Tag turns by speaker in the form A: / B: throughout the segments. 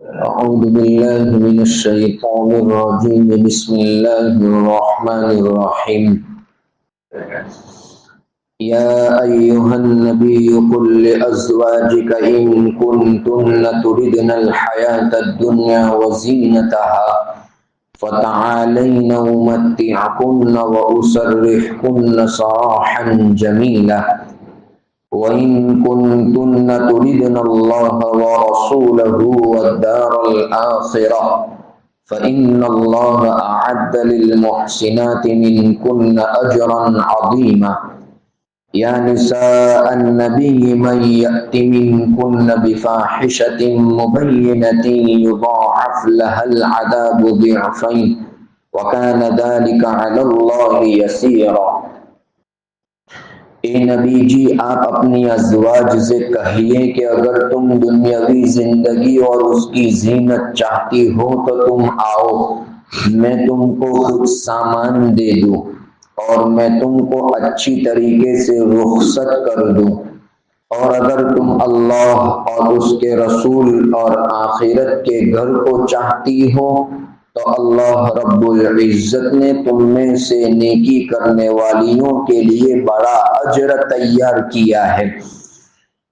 A: أعوذ بالله من الشيطان الرجيم. بسم الله الرحمن الرحيم. يا أيها النبي قل لأزواجك إن كنتن تردن الحياة الدنيا وزينتها فتعالين أمتعكن وأسرحكن سراحا جميلا وإن كنتن تردن الله ورسوله والدار الآخرة فإن الله أعد للمحسنات منكن أجرا عظيما يا نساء النبي من يأت منكن بفاحشة مبينة يضاعف لها العذاب ضعفين وكان ذلك على الله يسيرا. اے نبی جی آپ اپنی ازواج سے کہیے کہ اگر تم دنیاوی زندگی اور اس کی زینت چاہتی ہو تو تم آؤ، میں تم کو کچھ سامان دے دوں اور میں تم کو اچھی طریقے سے رخصت کر دوں، اور اگر تم اللہ اور اس کے رسول اور آخرت کے گھر کو چاہتی ہو تو اللہ رب العزت نے تم میں سے نیکی کرنے والیوں کے لیے بڑا اجر تیار کیا ہے۔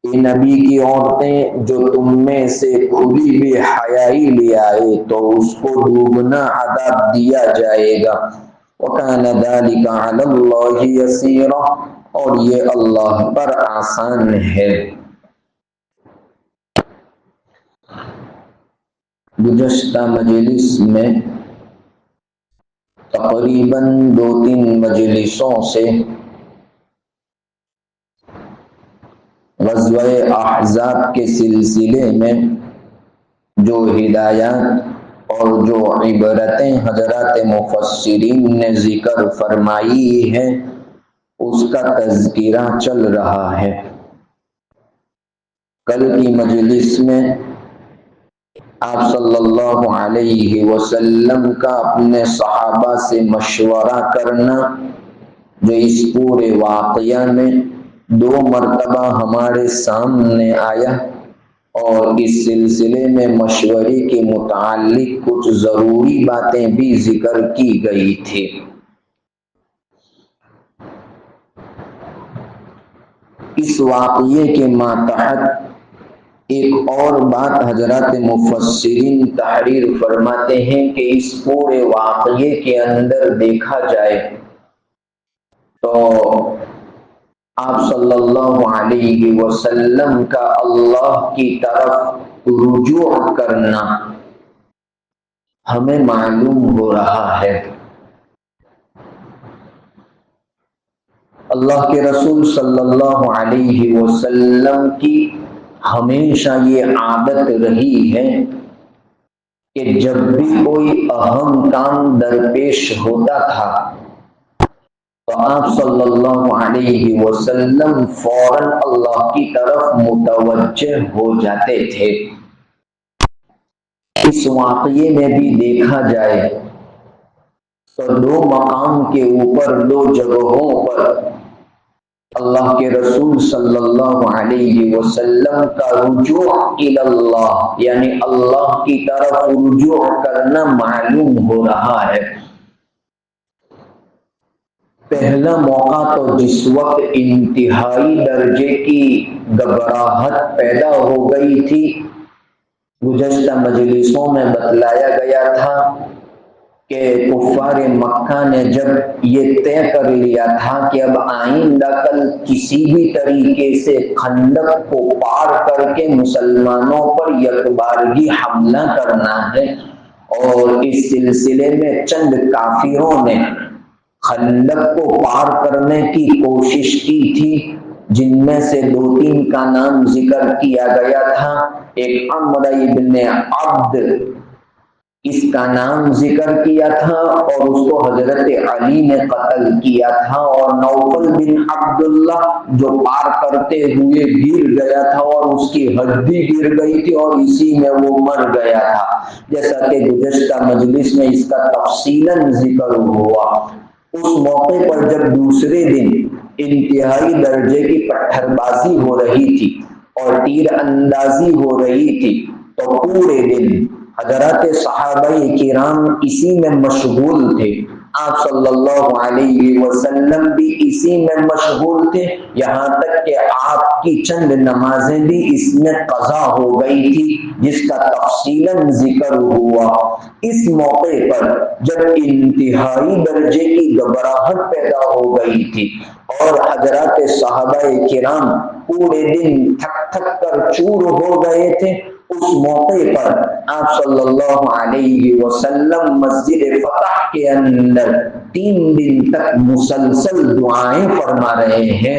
A: اے نبی کی عورتیں جو تم میں سے کھلی بے حیائی لے آئے تو اس کو دوگنا عذاب دیا جائے گا۔ وَكَانَ ذَلِكَ عَلَى اللَّهِ يَسِيرًا، اور یہ اللہ پر آسان ہے۔ گزشتہ مجلس میں تقریباً 2-3 مجلسوں سے غزوہ احزاب کے سلسلے میں جو ہدایات اور جو عبرتیں حضرات مفسرین نے ذکر فرمائی ہیں اس کا تذکرہ چل رہا ہے۔ کل کی مجلس میں آپ صلی اللہ علیہ وسلم کا اپنے صحابہ سے مشورہ کرنا جو اس پورے واقعہ میں 2 مرتبہ ہمارے سامنے آیا، اور اس سلسلے میں مشورے کے متعلق کچھ ضروری باتیں بھی ذکر کی گئی تھی۔ اس واقعے کے ماتحت ایک اور بات حضرات مفسرین تحریر فرماتے ہیں کہ اس پورے واقعے کے اندر دیکھا جائے تو آپ صلی اللہ علیہ وسلم کا اللہ کی طرف رجوع کرنا ہمیں معلوم ہو رہا ہے۔ اللہ کے رسول صلی اللہ علیہ وسلم کی ہمیشہ یہ عادت رہی ہے کہ جب بھی کوئی اہم کام درپیش ہوتا تھا تو آپ صلی اللہ علیہ وسلم فوراً اللہ کی طرف متوجہ ہو جاتے تھے۔ اس واقعے میں بھی دیکھا جائے تو 2 مقام کے اوپر 2 جگہوں پر اللہ کے رسول صلی اللہ علیہ وسلم کا رجوع الی اللہ یعنی اللہ کی طرف رجوع کرنا معلوم ہو رہا ہے۔ پہلا موقع تو جس وقت انتہائی درجے کی گھبراہٹ پیدا ہو گئی تھی، گزشتہ مجلسوں میں بتلایا گیا تھا کہ کفار مکہ نے جب یہ طے کر لیا تھا کہ اب آئندہ کل کسی بھی طریقے سے خندق کو پار کر کے مسلمانوں پر یکبارگی حملہ کرنا ہے، اور اس سلسلے میں چند کافروں نے خندق کو پار کرنے کی کوشش کی تھی، جن میں سے 2-3 کا نام ذکر کیا گیا تھا۔ ایک عمرو ابن عبد اس کا نام ذکر کیا تھا اور اس کو حضرت علی نے قتل کیا تھا، اور نوفل بن عبداللہ جو پار کرتے ہوئے گر گیا تھا اور اس کی ہڈی گر گئی تھی اور اسی میں وہ مر گیا تھا، جیسا کہ گزشتہ مجلس میں اس کا تفصیلاً ذکر ہوا۔ اس موقع پر جب دوسرے دن انتہائی درجے کی پتھر بازی ہو رہی تھی اور تیر اندازی ہو رہی تھی تو پورے دن حضرات صحابہ کرام اسی میں مشغول تھے، آپ صلی اللہ علیہ وسلم بھی اسی میں مشغول تھے، یہاں تک کہ آپ کی چند نمازیں بھی اس میں قضا ہو گئی تھی جس کا تفصیلاً ذکر ہوا۔ اس موقع پر جب انتہائی درجے کی گھبراہٹ پیدا ہو گئی تھی اور حضرات صحابہ کرام پورے دن تھک تھک کر چور ہو گئے تھے، اس موقع پر آپ صلی اللہ علیہ وسلم مسجد فتح کے اندر 3 دن تک مسلسل دعائیں فرما رہے ہیں۔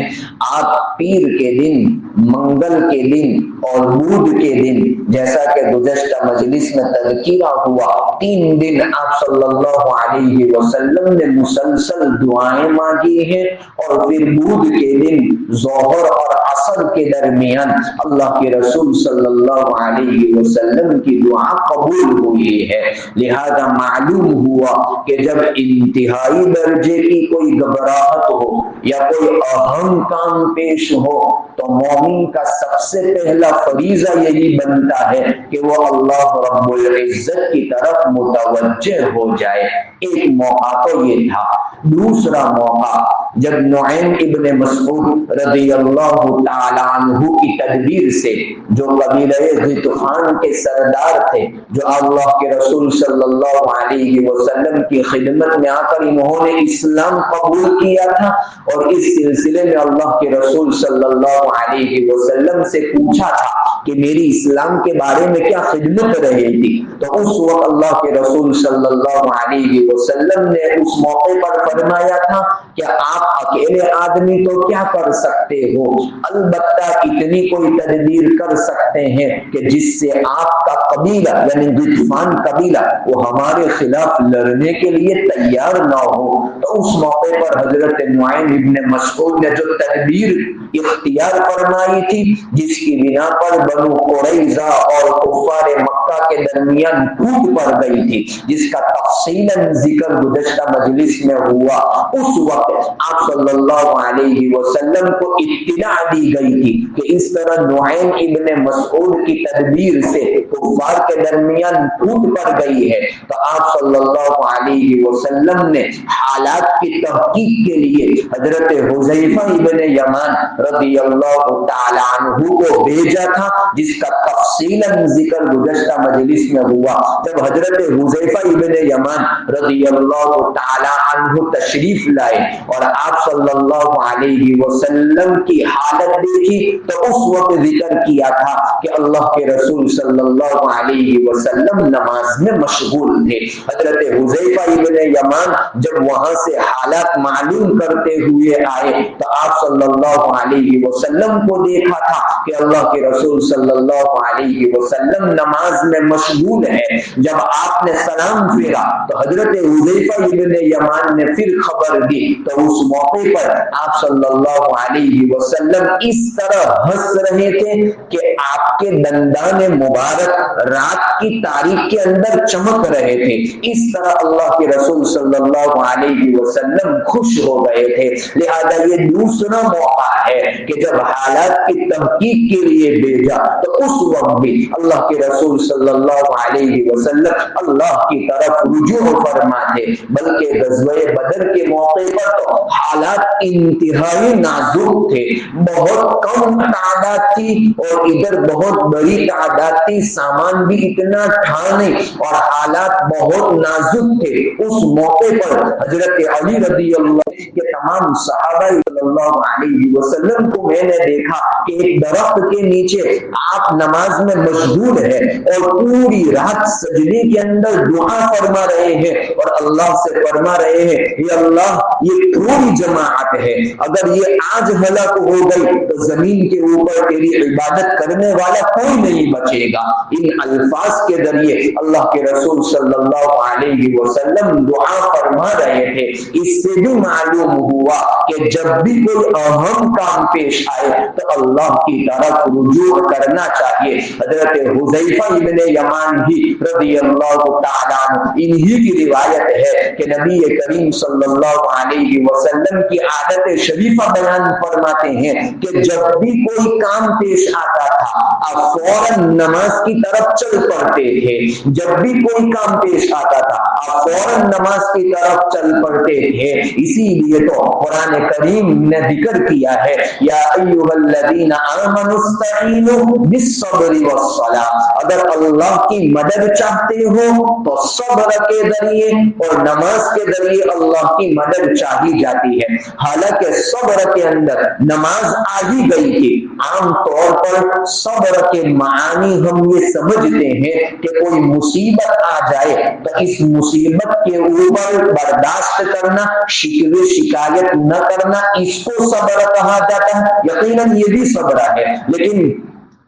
A: آپ پیر کے دن، منگل کے دن اور بدھ کے دن، جیسا کہ گزشتہ مجلس میں تذکرہ ہوا، 3 دن آپ صلی اللہ علیہ وسلم نے مسلسل دعائیں مانگی ہیں، اور پھر بدھ کے دن ظہر اور عصر کے درمیان اللہ کے رسول صلی اللہ علیہ وسلم کی دعا قبول ہوئی ہے۔ لہذا معلوم ہوا کہ جب انتہائی درجے کی کوئی گھبراہٹ ہو یا کوئی اہم کام پیش ہو تو مومن کا سب سے پہلا فریضہ یہی بنتا ہے کہ وہ اللہ رب العزت کی طرف متوجہ ہو جائے۔ ایک موقع تو یہ تھا۔ دوسرا موقع جب نعیم ابن مسعود رضی اللہ تعالی عنہ کی تدبیر سے، جو قبیلہ غطفان کے سردار تھے، جو اللہ کے رسول صلی اللہ علیہ وسلم کی خدمت میں آ کر انہوں نے اسلام قبول کیا تھا، اور اس سلسلے میں اللہ کے رسول صلی اللہ علیہ وسلم سے پوچھا تھا کہ میری اسلام کے بارے میں کیا خدمت رہے گی، تو اس وقت اللہ کے رسول صلی اللہ علیہ وسلم نے اس موقع پر فرمایا تھا کہ آپ اکیلے آدمی تو کیا کر سکتے ہو، البتہ اتنی کوئی تدبیر کر سکتے ہیں کہ جس سے آپ کا قبیلہ یعنی غطفان قبیلہ وہ ہمارے خلاف لڑنے کے لیے تیار نہ ہو۔ تو اس موقع پر حضرت نعیم ابن مسعود نے جو تدبیر اختیار فرمائی تھی، جس کی بنا پر بنو قریظہ اور کفار مکہ کے درمیان ٹوٹ پڑ گئی تھی، جس کا تفصیلاً ذکر گزشتہ مجلس میں ہوا، اس وقت آپ صلی اللہ علیہ وسلم کو اطلاع دی گئی تھی کہ اس طرح نعیم ابن مسعود کی تدبیر سے کفار کے درمیان ٹوٹ پڑ گئی ہے۔ تو آپ صلی اللہ علیہ وسلم نے حالات کی تحقیق کے لیے حضرت حذیفہ ابن یمان رضی اللہ تعالی عنہ کو بھیجا تھا، جس کا تفصیلاً ذکر گزشتہ مجلس میں ہوا۔ جب حضرت حذیفہ ابن یمان رضی اللہ تعالی عنہ تشریف لائے اور آپ صلی اللہ علیہ وسلم کی حالت دیکھی تو اس وقت ذکر کیا تھا کہ اللہ کے رسول صلی اللہ علیہ وسلم نماز میں مشغول تھے۔ حضرت حذیفہ ابن یمان جب وہاں سے حالات معلوم کرتے ہوئے آئے تو آپ صلی اللہ علیہ وسلم کو دیکھا تھا کہ اللہ کے رسول صلی اللہ علیہ وسلم نماز میں مشغول ہے۔ جب آپ نے سلام پھیرا تو حضرت حذیفہ ابن یمان نے پھر خبر دی، تو اس موقع پر آپ صلی اللہ علیہ وسلم اس طرح ہنس رہے تھے کہ آپ کے دندان مبارک رات کی تاریخ کے اندر چمک رہے تھے۔ اس طرح اللہ کے رسول صلی اللہ علیہ وسلم خوش ہو گئے تھے۔ لہذا یہ دوسرا موقع ہے کہ جب حالات کی تحقیق کے لیے بھیجا تو اس وقت بھی اللہ کے رسول صلی اللہ علیہ وسلم اللہ کی طرف رجوع فرماتے، بلکہ غزوہ بدر کے موقع پر تو حالات انتہائی نازک تھے، بہت کم تعداد تھی اور ادھر بہت بڑی تعداد تھی، سامان بھی اتنا تھا نہیں اور حالات بہت نازک تھے۔ اس موقع پر حضرت علی رضی اللہ کے تمام صحابہ صلی اللہ علیہ وسلم کو میں نے دیکھا کہ ایک درخت کے نیچے آپ نماز میں مشغول ہے اور پوری رات سجدے کے اندر دعا فرما رہے ہیں اور اللہ سے فرما رہے ہیں کہ اللہ یہ تھوڑی جماعت ہے، اگر یہ آج ہلاک ہو گئی تو زمین کے اوپر تیری عبادت کرنے والا کوئی نہیں بچے گا۔ ان الفاظ کے ذریعے اللہ کے رسول صلی اللہ علیہ وسلم دعا فرما رہے تھے۔ اس سے بھی معلوم ہوا کہ جب بھی کوئی اہم کام پیش آئے تو اللہ کی طرف رجوع کرنا چاہیے۔ حضرت حذیفہ ابن یمان ہی رضی اللہ تعالیٰ عنہ، انہی کی روایت ہے کہ نبی کریم صلی اللہ علیہ وسلم کی عادت شریفہ بیان فرماتے ہیں کہ جب بھی کوئی کام پیش آتا تھا آپ فوراً نماز کی طرف چل پڑتے تھے۔ جب بھی کوئی کام پیش آتا تھا آپ فوراً نماز کی طرف چل پڑتے تھے۔ اسی لیے تو قرآن کریم نے ذکر کیا ہے یا ایھا الذین آمنوا استعینوا بالصبر والصلاۃ، اگر اللہ کی مدد چاہتے ہو تو صبر کے ذریعے اور نماز کے ذریعے اللہ کی مدد چاہی جاتی ہے۔ حالانکہ صبر کے اندر نماز آ ہی گئی تھی۔ عام طور پر صبر کے معانی ہم یہ سمجھتے ہیں کہ کوئی مصیبت آ جائے تو اس مصیبت کے اوپر برداشت کرنا، شکوے شکایت نہ کرنا، اس کو صبر کہا جاتا ہے۔ یقیناً یہ بھی صبر ہے، لیکن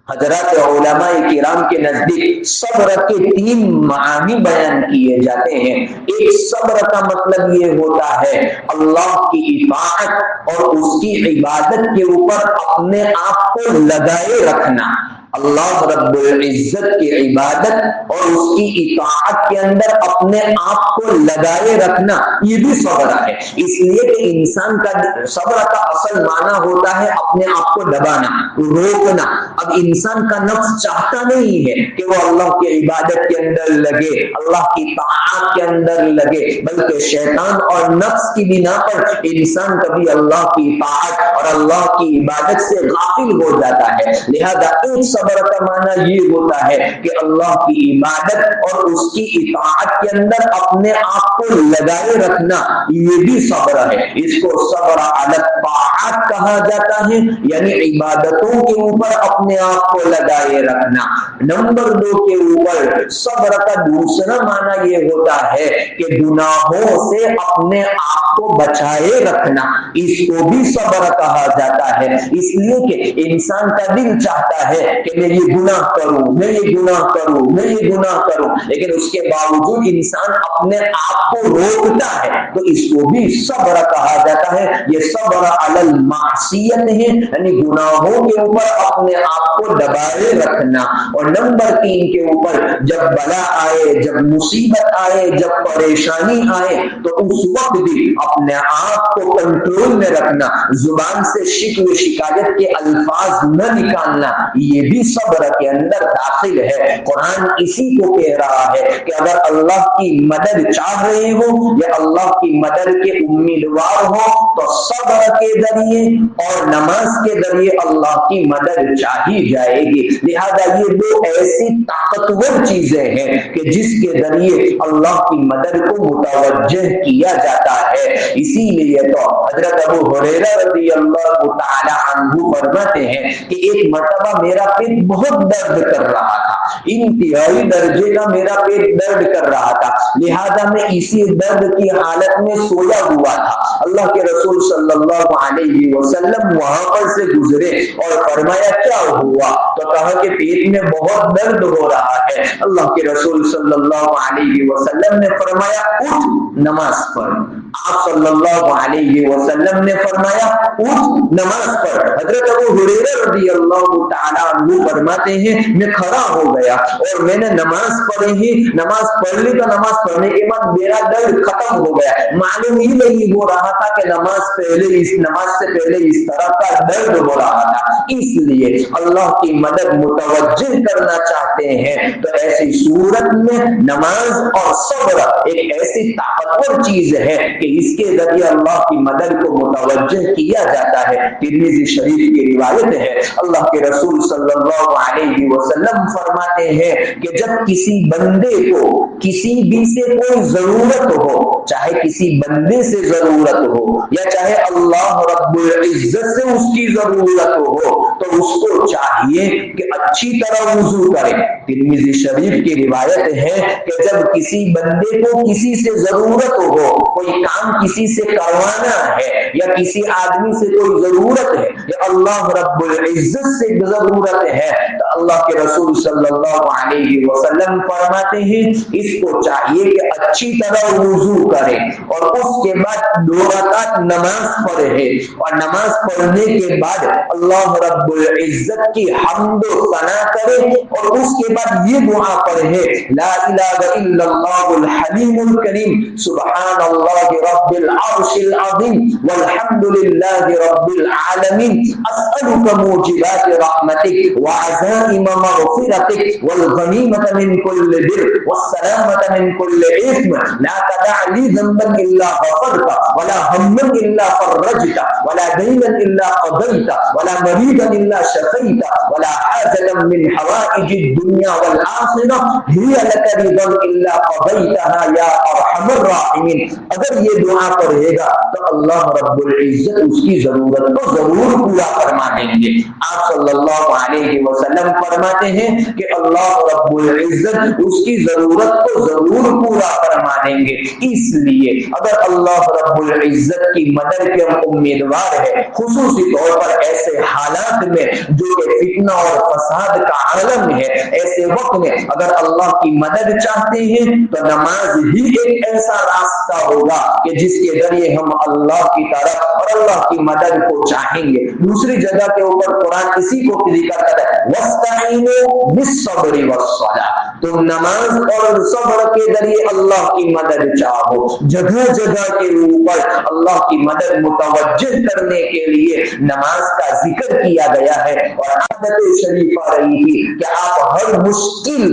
A: حضرات علماء کرام کے نزدیک صبر کے 3 معانی بیان کیے جاتے ہیں۔ ایک صبر کا مطلب یہ ہوتا ہے اللہ کی اطاعت اور اس کی عبادت کے اوپر اپنے آپ کو لگائے رکھنا۔ اللہ رب العزت کی عبادت اور اس کی اطاعت کے اندر اپنے آپ کو لگائے رکھنا، یہ بھی صبر ہے۔ اس لیے کہ انسان کا صبر کا اصل معنی ہوتا ہے اپنے آپ کو دبانا، روکنا۔ اب انسان کا نفس چاہتا نہیں ہے کہ وہ اللہ کی عبادت کے اندر لگے، اللہ کی طاعت کے اندر لگے، بلکہ شیطان اور نفس کی بنا پر انسان کبھی اللہ کی طاعت اور اللہ کی عبادت سے غافل ہو جاتا ہے۔ لہذا ایک صبر کا معنی یہ ہوتا ہے کہ اللہ کی عبادت اور اس کی اطاعت کے اندر اپنے آپ کو لگائے رکھنا، یہ بھی صبر ہے۔ اس کو صبر علی الطاعات کہا جاتا ہے، یعنی عبادتوں کے اوپر اپنے آپ کو لگائے رکھنا۔ نمبر 2 کے اوپر صبر کا دوسرا معنی یہ ہوتا ہے کہ گناہوں سے اپنے آپ کو بچائے رکھنا، اس کو بھی صبر کہا جاتا ہے۔ اس لیے کہ انسان کا دل چاہتا ہے کہ میں یہ گناہ کروں، میں یہ گناہ کروں، میں یہ گناہ کروں، لیکن اس کے باوجود انسان اپنے آپ کو روکتا ہے، تو اس کو بھی صبر کہا جاتا ہے۔ یہ صبر علی المعصیت ہے، یعنی گناہوں کے اوپر اپنے آپ کو دبائے رکھنا۔ اور نمبر 3 کے اوپر جب بلا آئے، جب مصیبت آئے، جب پریشانی آئے تو اس وقت بھی اپنے آپ کو کنٹرول میں رکھنا، زبان سے شکوے شکایت کے الفاظ نہ نکالنا، یہ بھی صبر کے اندر داخل ہے۔ قرآن اسی کو کہہ رہا ہے کہ اگر اللہ کی مدد چاہ رہے ہو یا اللہ کی مدد کے امیدوار ہو تو صبر کے ذریعے اور نماز کے ذریعے اللہ کی مدد چاہی جائے گی۔ لہذا یہ 2 ایسی طاقتور چیزیں ہیں کہ جس کے ذریعے اللہ کی مدد کو متوجہ کیا جاتا ہے۔ اسی لیے تو حضرت ابو ہریرہ رضی اللہ تعالی عنہ فرماتے ہیں کہ ایک مرتبہ میرا پیٹ بہت درد کر رہا تھا، انتہائی درجے کا میرا پیٹ درد کر رہا تھا، لہذا میں اسی درد کی حالت میں سویا ہوا تھا۔ اللہ کے رسول صلی اللہ علیہ وسلم وہاں پر سے گزرے اور فرمایا کیا ہوا؟ تو کہا کہ پیٹ میں بہت درد ہو رہا ہے۔ اللہ کے رسول صلی اللہ علیہ وسلم نے فرمایا اٹھ نماز پڑھ۔ آپ صلی اللہ علیہ وسلم نے فرمایا اٹھ نماز پڑھ۔ حضرت ابو ہریرہ رضی اللہ تعالیٰ عنہ فرماتے ہیں میں کھڑا ہو گیا اور میں نے نماز پڑھی ہی، نماز پڑھ لی تو نماز پڑھنے کے بعد میرا درد ختم ہو گیا، معلوم ہی نہیں ہو رہا تھا کہ نماز سے پہلے اس طرح کا درد ہو رہا تھا۔ اس لیے اللہ کی مدد متوجہ کرنا چاہتے ہیں تو ایسی صورت میں نماز اور صبر ایک ایسی طاقتور چیز ہے کہ اس کے ذریعے اللہ کی مدد کو متوجہ کیا جاتا ہے۔ ترمذی شریف کی روایت ہے، اللہ کے رسول صلی اللہ علیہ وسلم فرماتے ہیں کہ جب کسی بندے کو کسی بھی سے کوئی ضرورت ہو، چاہے کسی بندے سے ضرورت ہو یا چاہے اللہ رب العزت سے اس کی ضرورت ہو، تو اس کو چاہیے کہ اچھی طرح وضو کرے۔ ترمذی شریف کی روایت ہے کہ جب کسی بندے کو کسی سے ضرورت ہو، کوئی کام کسی سے کروانا ہے یا کسی آدمی سے کوئی ضرورت ہے یا اللہ رب العزت سے ضرورت ہے تو اللہ کے رسول صلی اللہ علیہ وسلم فرماتے ہیں اس کو چاہیے کہ اچھی طرح وضو کرے اور اس کے بعد 2 رکعت نماز پڑھے اور نماز پڑھنے کے بعد اللہ رب العزت کی حمد و ثنا کرے اور اس کے بعد یہ دعا پڑھے لا الہ الا اللہ الحلیم الکریم سبحان اللہ رب العرش العظیم والحمد للہ رب العالمین اسألک موجبات رحمتک وعزائم مغفرتک والغنیمة من كل بر والسلامة من كل اثم لا تدع لي ذنبا الا غفرت ولا هما الا فرجت ولا دينا الا قضيت ولا مريضا الا شفيت ولا حاجة من حوائج الدنيا والآخرة هي لك رضا الا قضيتها يا ارحم الراحمین. اگر یہ دعا پڑھے گا تو اللہ رب العزت اس کی ضرورت کو ضرور پورا فرما دیں گے. آپ صلی اللہ علیہ وسلم فرماتے ہیں کہ اللہ رب العزت اس کی ضرورت کو ضرور پورا فرما دیں گے. اس لیے اگر اللہ رب العزت کی مدد کے ہم امیدوار ہے خصوصی طور پر ایسے حالات میں جو کہ فتنہ اور فساد کا عالم ہے, ایسے وقت میں اگر اللہ کی مدد چاہتے ہیں تو نماز ہی ایک ایسا راستہ ہوگا کہ جس کے ذریعے ہم اللہ کی طرف اور اللہ کی مدد کو چاہیں گے. دوسری جگہ کے اوپر قرآن اسی کو ذکر کرتا ہے وَاسْتَعِينُوا بِالصَّبْرِ وَالصَّلَاةِ, تم نماز اور صبر کے ذریعے اللہ کی مدد چاہو. جگہ جگہ کے اوپر اللہ کی مدد متوجہ کرنے کے لیے نماز کا ذکر کیا گیا ہے اور عادت شریفہ رہی تھی کہ آپ ہر مشکل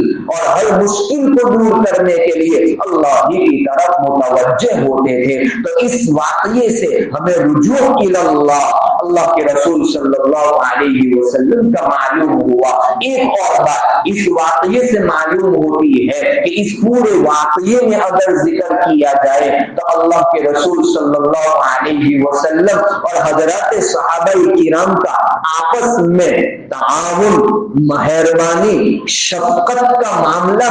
A: کو دور کرنے کے لیے اللہ ہی کی طرف متوجہ ہوتے تھے. تو اس واقعے سے ہمیں رجوع اللہ کے رسول صلی اللہ علیہ وسلم کا معلوم ہوا. ایک اور بات اس واقعے سے معلوم ہوتی ہے کہ اس پورے واقعے میں اگر ذکر کیا جائے تو اللہ کے رسول صلی اللہ علیہ وسلم اور حضرات صحابہ کرام کا آپس میں تعاون, مہربانی, شفقت کا معاملہ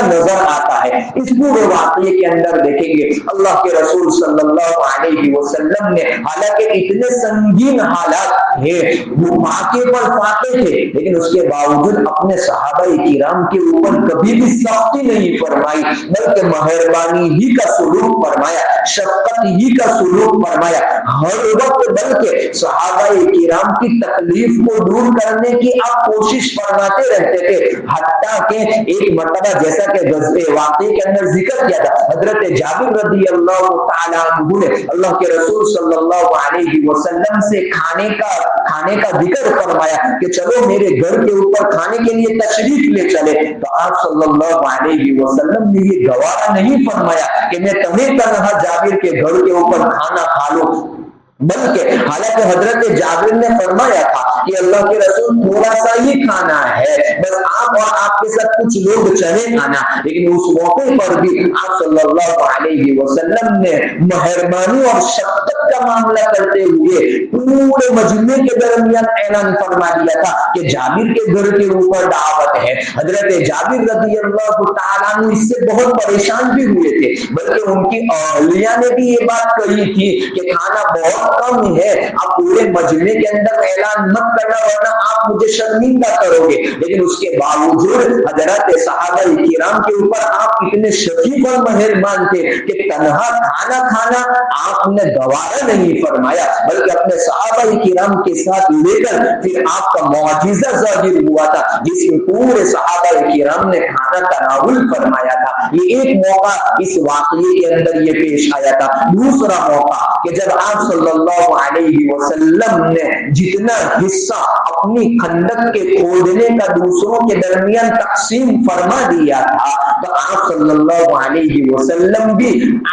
A: نظر آتا ہے. اس پورے واقعے کے اندر دیکھیں گے اللہ کے رسول صلی اللہ علیہ وسلم نے حالانکہ اتنے سنگین حالات ہیں, وہ واقعے پر فاتح تھے, لیکن اس کے باوجود اپنے صحابہ کرام کے اوپر کبھی بھی سختی نہیں فرمائی بلکہ مہربانی ہی کا سلوک فرمایا, شفقت ہی کا سلوک فرمایا ہر وقت. بلکہ صحابہ کرام کی تکلیف کو دور کرنے کی آپ کوشش فرماتے رہتے تھے. حتیٰ کہ ایک مرتبہ جیسا کہ واقعے کے اندر ذکر کیا تھا حضرت جابر رضی اللہ تعالیٰ عنہ نے اللہ کے رسول صلی اللہ علیہ وسلم سے کھانے کا ذکر فرمایا کہ چلو میرے گھر کے اوپر کھانے کے لیے تشریف لے چلے. تو آپ صلی اللہ علیہ وسلم نے یہ گوارا نہیں فرمایا کہ میں تمہیں تنہا جابر کے گھر کے اوپر کھانا کھا لوں, بلکہ حالانکہ حضرت جابر نے فرمایا تھا کہ اللہ کے رسول تھوڑا سا ہی کھانا ہے, بس آپ اور آپ کے ساتھ کچھ لوگ چلے کھانا. لیکن اس موقع پر بھی آپ صلی اللہ علیہ وسلم نے مہربانی اور شفقت کا معاملہ کرتے ہوئے پورے مجمع کے درمیان اعلان فرما دیا تھا کہ جابر کے گھر کے اوپر دعوت ہے. حضرت جابر رضی اللہ تعالیٰ عنہ اس سے بہت پریشان بھی ہوئے تھے, بلکہ ان کی اہلیہ نے بھی یہ بات کہی تھی کہ کھانا بہت کم ہے, آپ پورے مجمع کے اندر اعلان مت کرنا ورنہ آپ مجھے شرمندہ کرو گے. لیکن اس کے باوجود حضرات صحابہ کرام کے اوپر آپ اتنے شفیق اور مہربان تھے کہ تنہا کھانا کھانا آپ نے گوارا نہیں فرمایا, بلکہ اپنے صحابہ کرام کے ساتھ لے کر پھر آپ کا معجزہ ظاہر ہوا تھا جس میں پورے صحابہ کرام نے کھانا تناول فرمایا تھا. یہ ایک موقع اس واقعے کے اندر یہ پیش آیا تھا. دوسرا موقع کہ جب آپ صلی اللہ علیہ وسلم نے جتنا حصہ اپنی خندق کے کھودنے کا دوسروں کے درمیان تقسیم فرما دیا تھا تو آپ صلی اللہ علیہ وسلم بھی